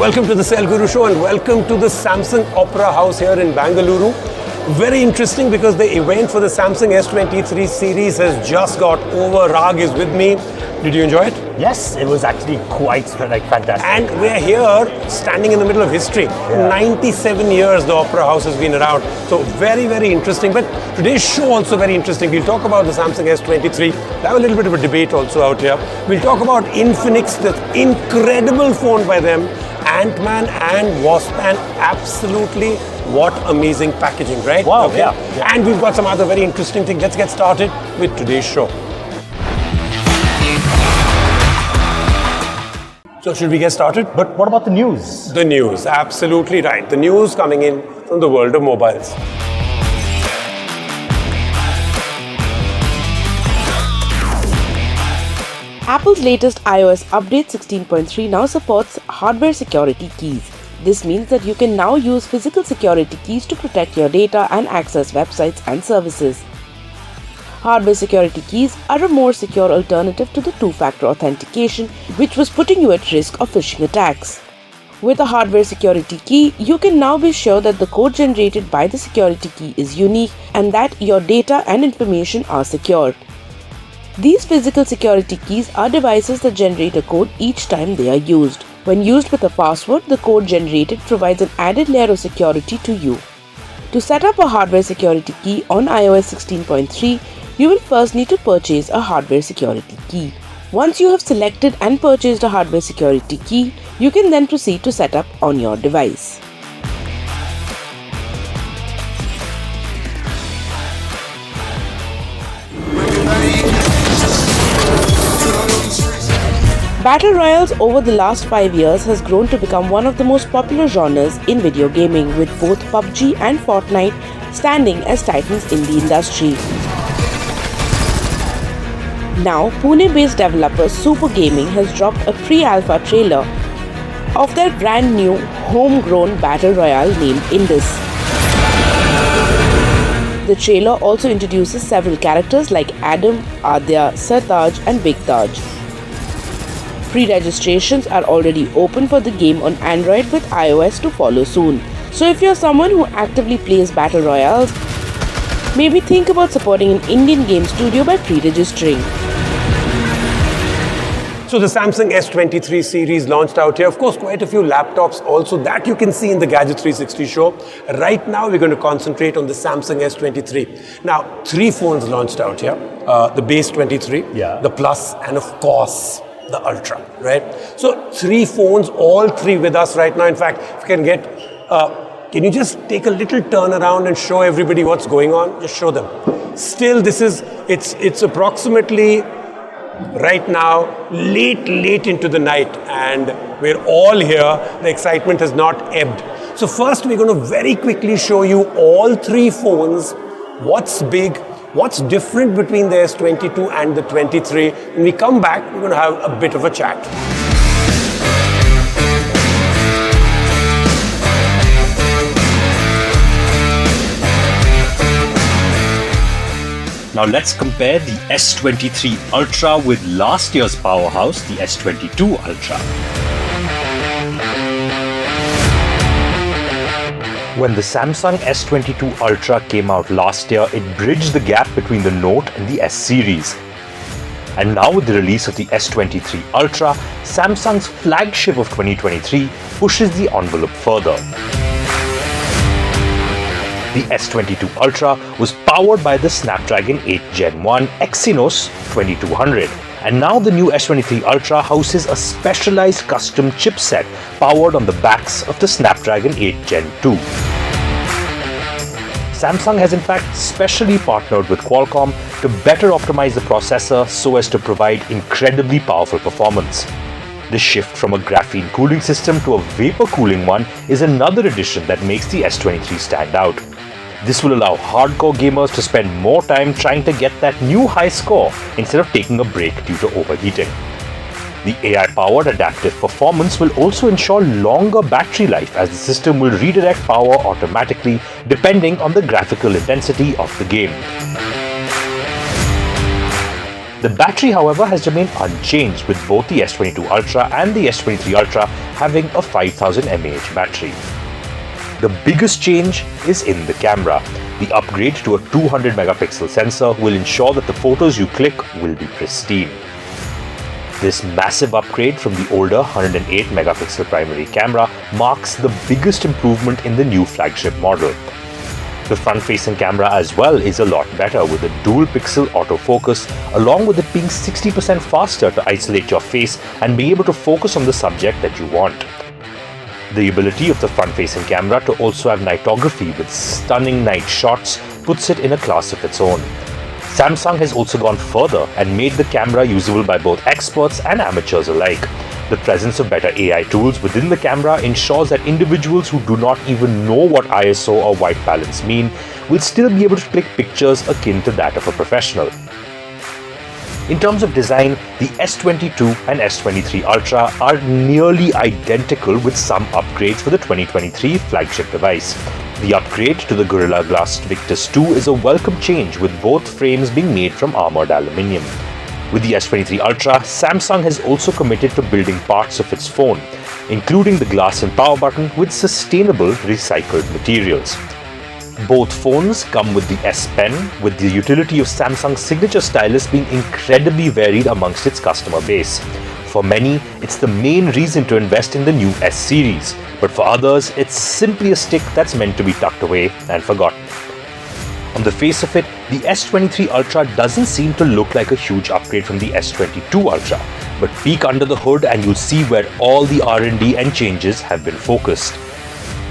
Welcome to the Cell Guru Show and welcome to the Samsung Opera House here in Bangalore. Very interesting because the event for the Samsung S23 series has just got over. Rag is with me. Did you enjoy it? Yes, it was actually quite fantastic. And we're here standing in the middle of history. 97 years the Opera House has been around. So very, very interesting. But today's show also very interesting. We'll talk about the Samsung S23. We'll have a little bit of a debate also out here. We'll talk about Infinix, the incredible phone by them. Ant-Man and Wasp, and absolutely what amazing packaging, right? Wow, okay. yeah. And we've got some other very interesting things. Let's get started with today's show. So should we get started? But what about the news? The news, absolutely right. The news coming in from the world of mobiles. Apple's latest iOS update 16.3 now supports hardware security keys. This means that you can now use physical security keys to protect your data and access websites and services. Hardware security keys are a more secure alternative to the two-factor authentication, which was putting you at risk of phishing attacks. With a hardware security key, you can now be sure that the code generated by the security key is unique and that your data and information are secure. These physical security keys are devices that generate a code each time they are used. When used with a password, the code generated provides an added layer of security to you. To set up a hardware security key on iOS 16.3, you will first need to purchase a hardware security key. Once you have selected and purchased a hardware security key, you can then proceed to set up on your device. Battle Royales over the last 5 years has grown to become one of the most popular genres in video gaming, with both PUBG and Fortnite standing as titans in the industry. Now, Pune-based developer Super Gaming has dropped a pre-alpha trailer of their brand new homegrown Battle Royale named Indus. The trailer also introduces several characters like Adam, Adya, Sartaj and Big Taj. Pre-registrations are already open for the game on Android, with iOS to follow soon. So if you're someone who actively plays Battle Royales, maybe think about supporting an Indian game studio by pre-registering. So the Samsung S23 series launched out here. Of course, quite a few laptops also that you can see in the Gadget 360 show. Right now, we're going to concentrate on the Samsung S23. Now, 3 phones launched out here. The base 23, the Plus, and of course, the Ultra, right? So 3 phones, all 3 with us right now. In fact, if you can get, can you just take a little turn around and show everybody what's going on? Just show them. Still, it's approximately right now, late into the night, and we're all here. The excitement has not ebbed. So first, we're going to very quickly show you all 3 phones, what's big, what's different between the S22 and the 23. When we come back, we're going to have a bit of a chat. Now let's compare the S23 Ultra with last year's powerhouse, the S22 Ultra. When the Samsung S22 Ultra came out last year, it bridged the gap between the Note and the S series. And now with the release of the S23 Ultra, Samsung's flagship of 2023 pushes the envelope further. The S22 Ultra was powered by the Snapdragon 8 Gen 1 Exynos 2200. And now the new S23 Ultra houses a specialized custom chipset powered on the backs of the Snapdragon 8 Gen 2. Samsung has in fact specially partnered with Qualcomm to better optimize the processor so as to provide incredibly powerful performance. The shift from a graphene cooling system to a vapor cooling one is another addition that makes the S23 stand out. This will allow hardcore gamers to spend more time trying to get that new high score instead of taking a break due to overheating. The AI-powered adaptive performance will also ensure longer battery life, as the system will redirect power automatically depending on the graphical intensity of the game. The battery, however, has remained unchanged, with both the S22 Ultra and the S23 Ultra having a 5000 mAh battery. The biggest change is in the camera. The upgrade to a 200 megapixel sensor will ensure that the photos you click will be pristine. This massive upgrade from the older 108 megapixel primary camera marks the biggest improvement in the new flagship model. The front-facing camera as well is a lot better, with a dual-pixel autofocus, along with it being 60% faster to isolate your face and be able to focus on the subject that you want. The ability of the front-facing camera to also have nightography with stunning night shots puts it in a class of its own. Samsung has also gone further and made the camera usable by both experts and amateurs alike. The presence of better AI tools within the camera ensures that individuals who do not even know what ISO or white balance mean will still be able to click pictures akin to that of a professional. In terms of design, the S22 and S23 Ultra are nearly identical, with some upgrades for the 2023 flagship device. The upgrade to the Gorilla Glass Victus 2 is a welcome change, with both frames being made from armored aluminium. With the S23 Ultra, Samsung has also committed to building parts of its phone, including the glass and power button, with sustainable recycled materials. Both phones come with the S Pen, with the utility of Samsung's signature stylus being incredibly varied amongst its customer base. For many, it's the main reason to invest in the new S series, but for others, it's simply a stick that's meant to be tucked away and forgotten. On the face of it, the S23 Ultra doesn't seem to look like a huge upgrade from the S22 Ultra, but peek under the hood and you'll see where all the R&D and changes have been focused.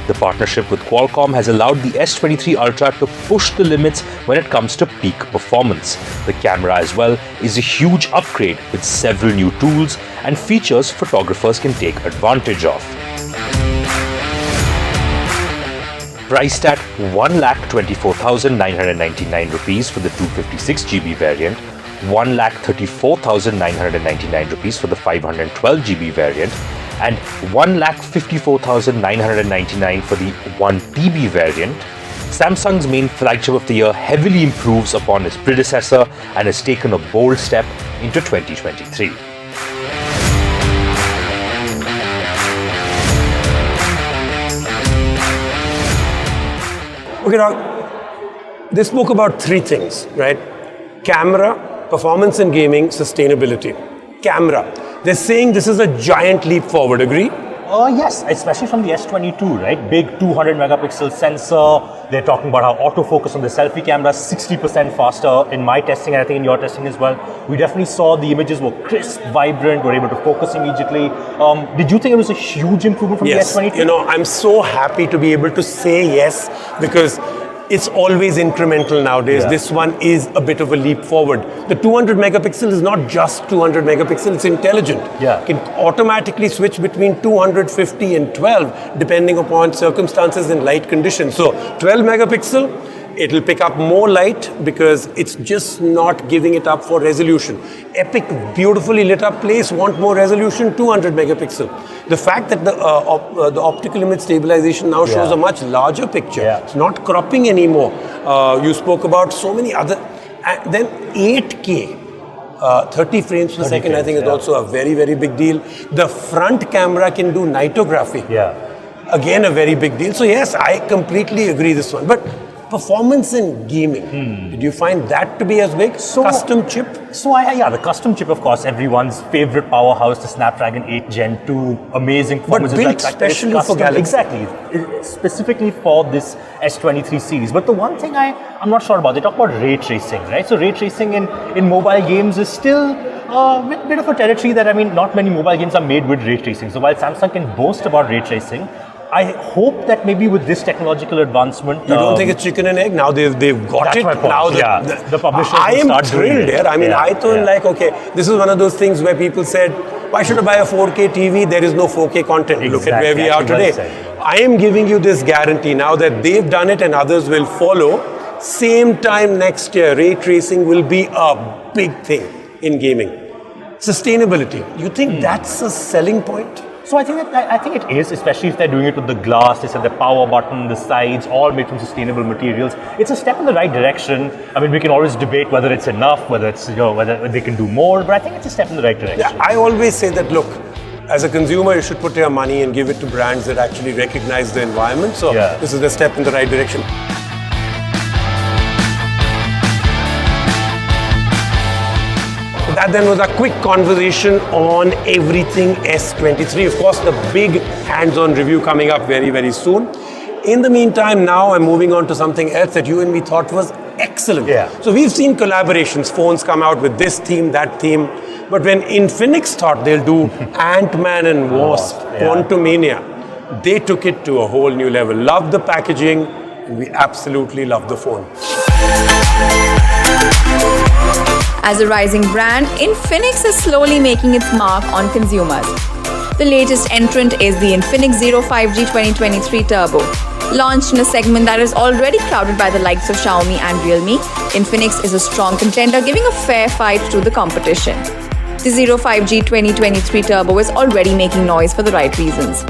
The partnership with Qualcomm has allowed the S23 Ultra to push the limits when it comes to peak performance. The camera as well is a huge upgrade, with several new tools and features photographers can take advantage of. Priced at 1,24,999 rupees for the 256GB variant, 1,34,999 rupees for the 512GB variant, and 1,54,999 for the 1TB variant, Samsung's main flagship of the year heavily improves upon its predecessor and has taken a bold step into 2023. Okay, now, they spoke about three things, right? Camera, performance in gaming, sustainability. Camera. They're saying this is a giant leap forward, agree? Yes, especially from the S22, right? Big 200 megapixel sensor. They're talking about how autofocus on the selfie camera is 60% faster in my testing, and I think in your testing as well. We definitely saw the images were crisp, vibrant, were able to focus immediately. Did you think it was a huge improvement from the S22? You know, I'm so happy to be able to say yes, because it's always incremental nowadays. Yeah. This one is a bit of a leap forward. The 200 megapixel is not just 200 megapixel, it's intelligent. Yeah. It can automatically switch between 250 and 12 depending upon circumstances and light conditions. So 12 megapixel, it'll pick up more light because it's just not giving it up for resolution. Epic, beautifully lit up place, want more resolution, 200 megapixel. The fact that the optical image stabilization now shows a much larger picture. Yeah. It's not cropping anymore. You spoke about so many other, and then 8K. 30 frames per second, I think, is also a very, very big deal. The front camera can do nightography. Yeah. Again, a very big deal. So yes, I completely agree this one. But performance in gaming, did you find that to be as big? Custom chip? So the custom chip, of course, everyone's favorite powerhouse, the Snapdragon 8 Gen 2, amazing performance. But built specially for Galaxy. Exactly, specifically for this S23 series. But the one thing I'm not sure about, they talk about ray tracing, right? So ray tracing in mobile games is still a bit of a territory that, not many mobile games are made with ray tracing. So while Samsung can boast about ray tracing, I hope that maybe with this technological advancement... You don't think it's chicken and egg? Now they've got it. My point. Now the publishers I am start thrilled here. I thought okay, this is one of those things where people said, why should I buy a 4K TV? There is no 4K content. Look at where we are today. I am giving you this guarantee now that they've done it and others will follow. Same time next year, ray tracing will be a big thing in gaming. Sustainability. You think that's a selling point? So I think it is, especially if they're doing it with the glass. They said the power button, the sides, all made from sustainable materials. It's a step in the right direction. I mean, we can always debate whether it's enough, whether it's whether they can do more. But I think it's a step in the right direction. Yeah, I always say that. Look, as a consumer, you should put your money and give it to brands that actually recognize the environment. So this is a step in the right direction. That then was a quick conversation on everything S23. Of course, the big hands-on review coming up very, very soon. In the meantime, now I'm moving on to something else that you and me thought was excellent. Yeah. So we've seen collaborations, phones come out with this theme, that theme. But when Infinix thought they'll do Ant-Man and Wasp, Quantumania, they took it to a whole new level. Loved the packaging, and we absolutely love the phone. As a rising brand, Infinix is slowly making its mark on consumers. The latest entrant is the Infinix Zero 5G 2023 Turbo. Launched in a segment that is already crowded by the likes of Xiaomi and Realme, Infinix is a strong contender, giving a fair fight to the competition. The Zero 5G 2023 Turbo is already making noise for the right reasons.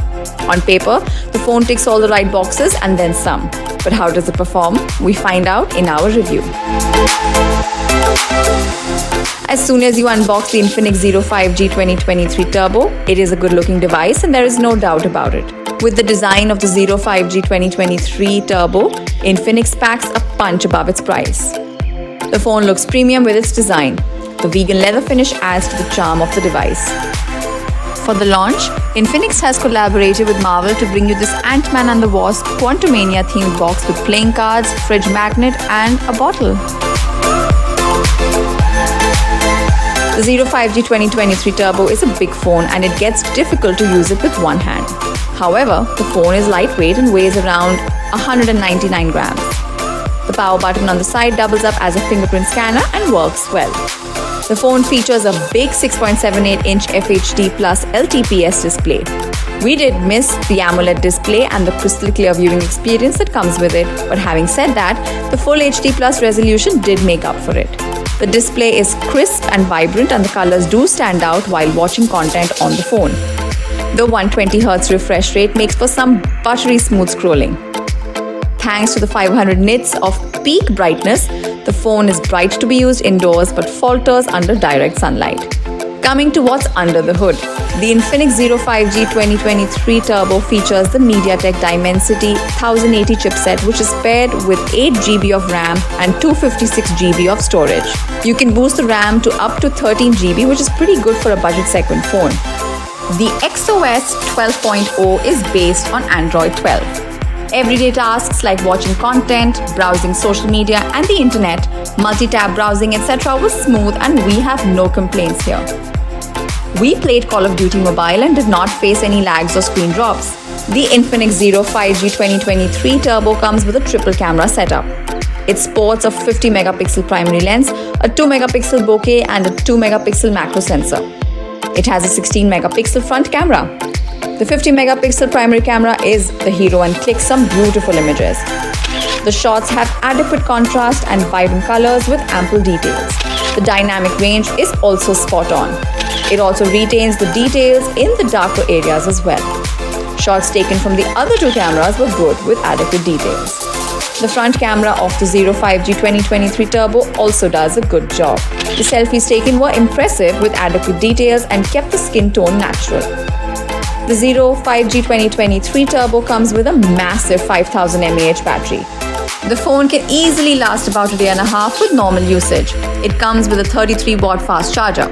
On paper, the phone ticks all the right boxes and then some. But how does it perform? We find out in our review. As soon as you unbox the Infinix Zero 5G 2023 Turbo, it is a good-looking device and there is no doubt about it. With the design of the Zero 5G 2023 Turbo, Infinix packs a punch above its price. The phone looks premium with its design. The vegan leather finish adds to the charm of the device. For the launch, Infinix has collaborated with Marvel to bring you this Ant-Man and the Wasp Quantumania themed box with playing cards, fridge magnet and a bottle. The Zero 5G 2023 Turbo is a big phone and it gets difficult to use it with one hand. However, the phone is lightweight and weighs around 199 grams. The power button on the side doubles up as a fingerprint scanner and works well. The phone features a big 6.78-inch FHD Plus LTPS display. We did miss the AMOLED display and the crystal clear viewing experience that comes with it, but having said that, the full HD Plus resolution did make up for it. The display is crisp and vibrant and the colors do stand out while watching content on the phone. The 120Hz refresh rate makes for some buttery smooth scrolling. Thanks to the 500 nits of peak brightness, the phone is bright to be used indoors but falters under direct sunlight. Coming to what's under the hood, the Infinix Zero 5G 2023 Turbo features the MediaTek Dimensity 1080 chipset, which is paired with 8GB of RAM and 256GB of storage. You can boost the RAM to up to 13GB, which is pretty good for a budget segment phone. The XOS 12.0 is based on Android 12. Everyday tasks like watching content, browsing social media and the internet, multi-tab browsing, etc. was smooth and we have no complaints here. We played Call of Duty Mobile and did not face any lags or screen drops. The Infinix Zero 5G 2023 Turbo comes with a triple camera setup. It sports a 50 megapixel primary lens, a 2 megapixel bokeh and a 2 megapixel macro sensor. It has a 16 megapixel front camera. The 50 megapixel primary camera is the hero and clicks some beautiful images. The shots have adequate contrast and vibrant colors with ample details. The dynamic range is also spot on. It also retains the details in the darker areas as well. Shots taken from the other two cameras were good with adequate details. The front camera of the Zero 5G 2023 Turbo also does a good job. The selfies taken were impressive with adequate details and kept the skin tone natural. The Zero 5G 2023 Turbo comes with a massive 5000 mAh battery. The phone can easily last about a day and a half with normal usage. It comes with a 33-watt fast charger.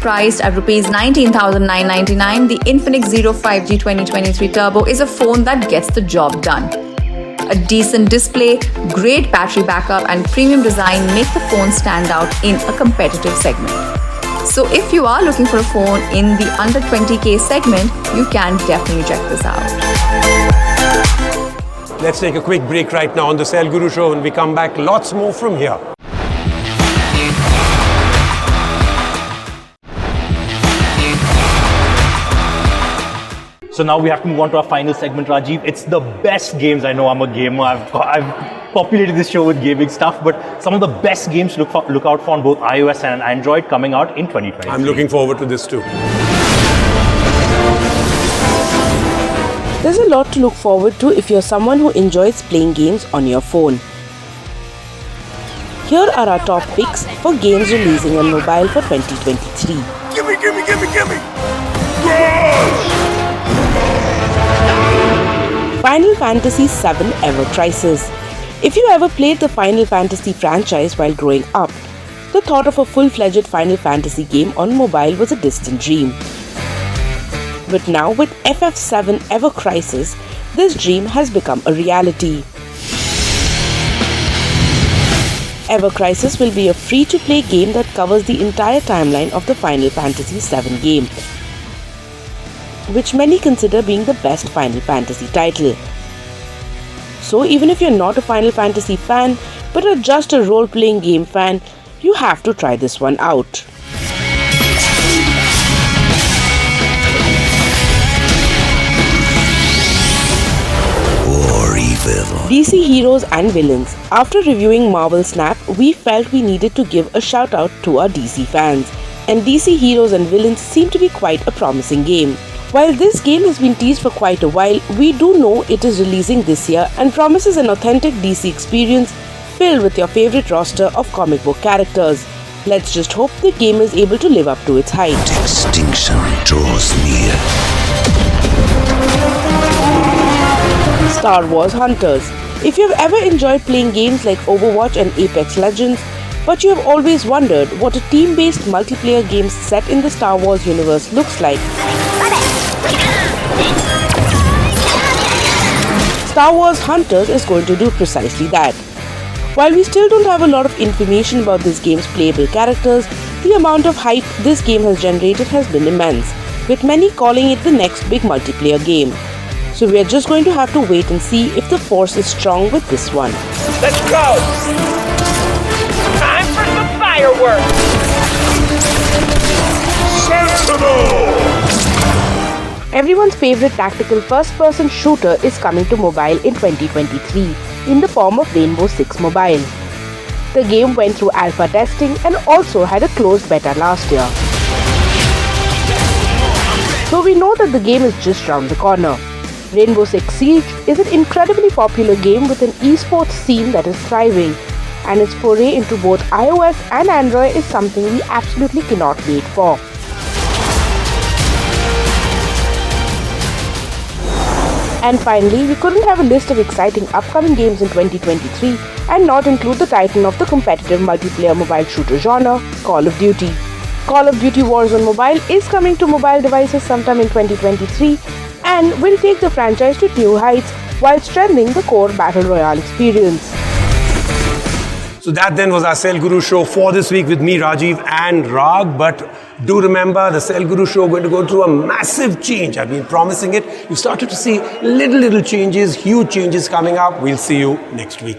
Priced at Rs 19,999, the Infinix Zero 5G 2023 Turbo is a phone that gets the job done. A decent display, great battery backup and premium design make the phone stand out in a competitive segment. So if you are looking for a phone in the under 20K segment, you can definitely check this out. Let's take a quick break right now on the Sell Guru Show. When we come back, lots more from here. So now we have to move on to our final segment, Rajiv. It's the best games. I know I'm a gamer. I've populated this show with gaming stuff, but some of the best games to look out for on both iOS and Android coming out in 2020. I'm looking forward to this too. There's a lot to look forward to if you're someone who enjoys playing games on your phone. Here are our top picks for games releasing on mobile for 2023. Gimme! Final Fantasy VII Ever Crisis. If you ever played the Final Fantasy franchise while growing up, the thought of a full-fledged Final Fantasy game on mobile was a distant dream. But now with FF7 Ever Crisis, this dream has become a reality. Ever Crisis will be a free-to-play game that covers the entire timeline of the Final Fantasy VII game, which many consider being the best Final Fantasy title. So even if you're not a Final Fantasy fan, but are just a role-playing game fan, you have to try this one out. DC Heroes and Villains. After reviewing Marvel Snap, we felt we needed to give a shout out to our DC fans, and DC Heroes and Villains seem to be quite a promising game. While this game has been teased for quite a while, we do know it is releasing this year and promises an authentic DC experience filled with your favorite roster of comic book characters. Let's just hope the game is able to live up to its hype. Extinction draws near. Star Wars Hunters. If you've ever enjoyed playing games like Overwatch and Apex Legends, but you have always wondered what a team-based multiplayer game set in the Star Wars universe looks like, Star Wars Hunters is going to do precisely that. While we still don't have a lot of information about this game's playable characters, the amount of hype this game has generated has been immense, with many calling it the next big multiplayer game. So we are just going to have to wait and see if the force is strong with this one. Let's go! Time for some fireworks! Sensible! Everyone's favorite tactical first-person shooter is coming to mobile in 2023 in the form of Rainbow Six Mobile. The game went through alpha testing and also had a closed beta last year. So we know that the game is just round the corner. Rainbow Six Siege is an incredibly popular game with an esports scene that is thriving, and its foray into both iOS and Android is something we absolutely cannot wait for. And finally, we couldn't have a list of exciting upcoming games in 2023 and not include the titan of the competitive multiplayer mobile shooter genre, Call of Duty. Call of Duty Warzone Mobile is coming to mobile devices sometime in 2023 and will take the franchise to new heights while strengthening the core Battle Royale experience. So that then was our Cell Guru show for this week with me, Rajiv and Rag. But do remember, the Cell Guru show is going to go through a massive change. I've been promising it. You started to see little changes, huge changes coming up. We'll see you next week.